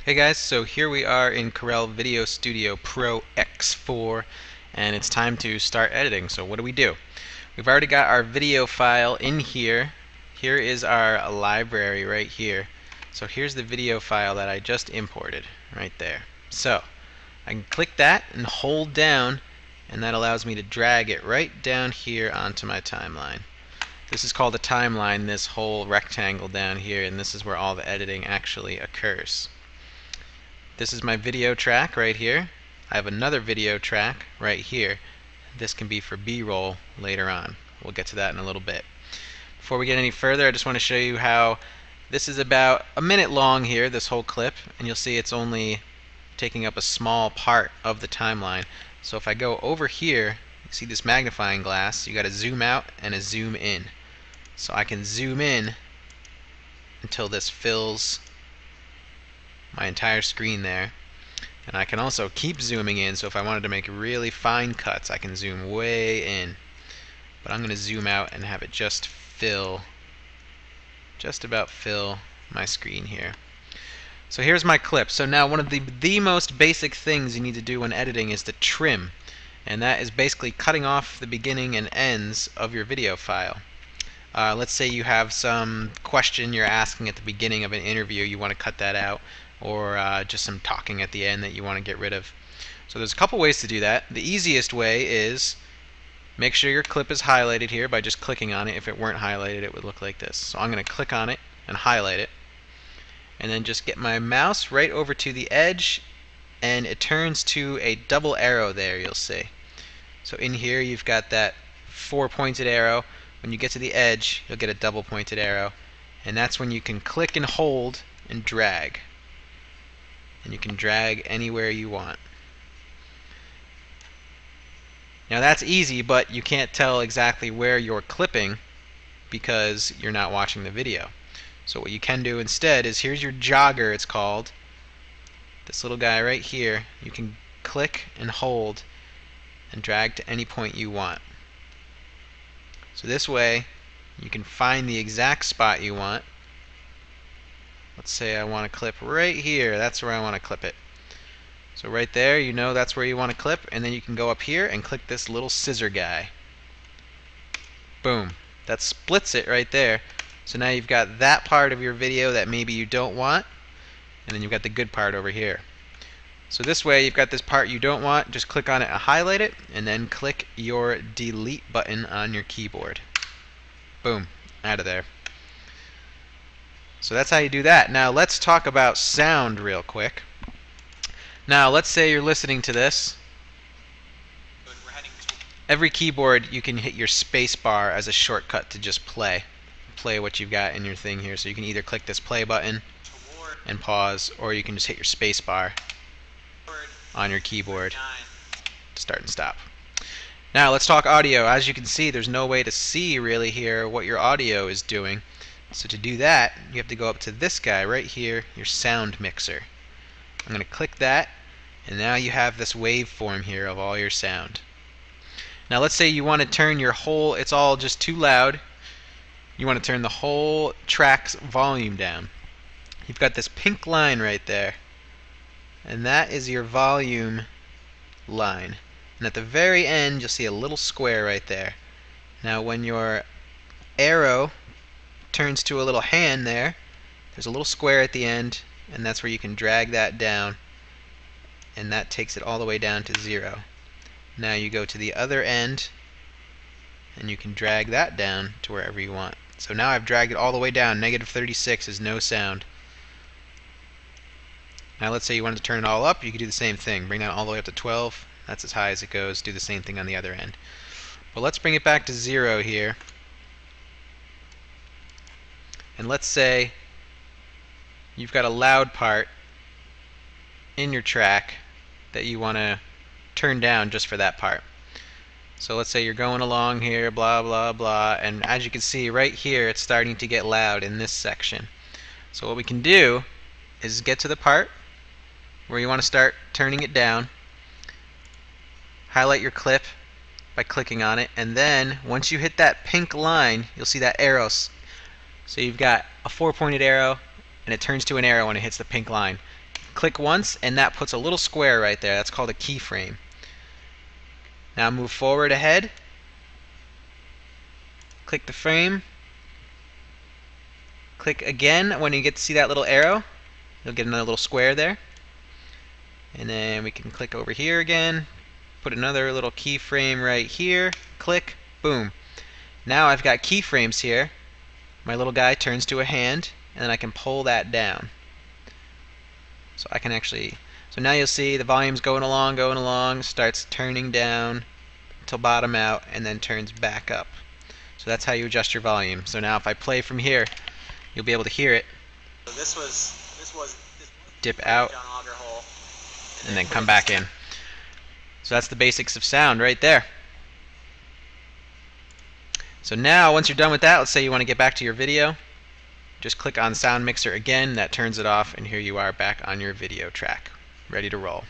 Hey guys, so here we are in Corel VideoStudio Pro X4 and it's time to start editing. So what do? We've already got our video file in here. Here is our library right here. So here's the video file that I just imported right there. So I can click that and hold down, and that allows me to drag it right down here onto my timeline. This is called a timeline, this whole rectangle down here, and this is where all the editing actually occurs. This is my video track right here. I have another video track right here. This can be for B-roll later on. We'll get to that in a little bit. Before we get any further, I just want to show you how this is about a minute long here, this whole clip, and you'll see it's only taking up a small part of the timeline. So if I go over here, you see this magnifying glass, you got a zoom out and a zoom in. So I can zoom in until this fills my entire screen there, and I can also keep zooming in, so if I wanted to make really fine cuts I can zoom way in, but I'm going to zoom out and have it just about fill my screen here. So here's my clip. So now one of the most basic things you need to do when editing is to trim, and that is basically cutting off the beginning and ends of your video file. Let's say you have some question you're asking at the beginning of an interview, you want to cut that out, or just some talking at the end that you want to get rid of. So there's a couple ways to do that. The easiest way is make sure your clip is highlighted here by just clicking on it. If it weren't highlighted, it would look like this. So I'm going to click on it and highlight it, and then just get my mouse right over to the edge, and it turns to a double arrow there, you'll see. So in here you've got that 4-pointed arrow. When you get to the edge, you'll get a double pointed arrow, and that's when you can click and hold and drag. And you can drag anywhere you want. Now that's easy, but you can't tell exactly where you're clipping because you're not watching the video. So what you can do instead is, here's your jogger, it's called. This little guy right here, you can click and hold and drag to any point you want. So this way you can find the exact spot you want. Let's say I want to clip right here. That's where I want to clip it. So right there, you know that's where you want to clip, and then you can go up here and click this little scissor guy. Boom. That splits it right there. So now you've got that part of your video that maybe you don't want, and then you've got the good part over here. So this way you've got this part you don't want, just click on it and highlight it, and then click your delete button on your keyboard. Boom. Out of there. So that's how you do that. Now let's talk about sound real quick. Now let's say you're listening to this. Every keyboard you can hit your space bar as a shortcut to just play what you've got in your thing here. So you can either click this play button and pause, or you can just hit your space bar on your keyboard to start and stop. Now let's talk audio. As you can see, there's no way to see really here what your audio is doing. So to do that, you have to go up to this guy right here, your sound mixer. I'm going to click that, and now you have this waveform here of all your sound. Now let's say you want to turn your whole, it's all just too loud, you want to turn the whole track's volume down. You've got this pink line right there, and that is your volume line. And at the very end you'll see a little square right there. Now when your arrow turns to a little hand there, there's a little square at the end, and that's where you can drag that down, and that takes it all the way down to 0. Now you go to the other end and you can drag that down to wherever you want. So now I've dragged it all the way down. -36 is no sound. Now let's say you wanted to turn it all up, you could do the same thing. Bring that all the way up to 12. That's as high as it goes. Do the same thing on the other end. But let's bring it back to 0 here. And let's say you've got a loud part in your track that you want to turn down just for that part. So let's say you're going along here, blah blah blah, and as you can see right here it's starting to get loud in this section. So what we can do is get to the part where you want to start turning it down, highlight your clip by clicking on it, and then once you hit that pink line you'll see that arrow. So you've got a 4-pointed arrow, and it turns to an arrow when it hits the pink line. Click once, and that puts a little square right there. That's called a keyframe. Now move forward ahead. Click the frame. Click again when you get to see that little arrow. You'll get another little square there. And then we can click over here again. Put another little keyframe right here. Click. Boom. Now I've got keyframes here. My little guy turns to a hand, and then I can pull that down. So I can actually, so now you'll see the volume's going along, starts turning down until bottom out, and then turns back up. So that's how you adjust your volume. So now if I play from here, you'll be able to hear it. So this was dip out, and then come back in. So that's the basics of sound right there. So now, once you're done with that, let's say you want to get back to your video. Just click on Sound Mixer again, that turns it off, and here you are back on your video track, ready to roll.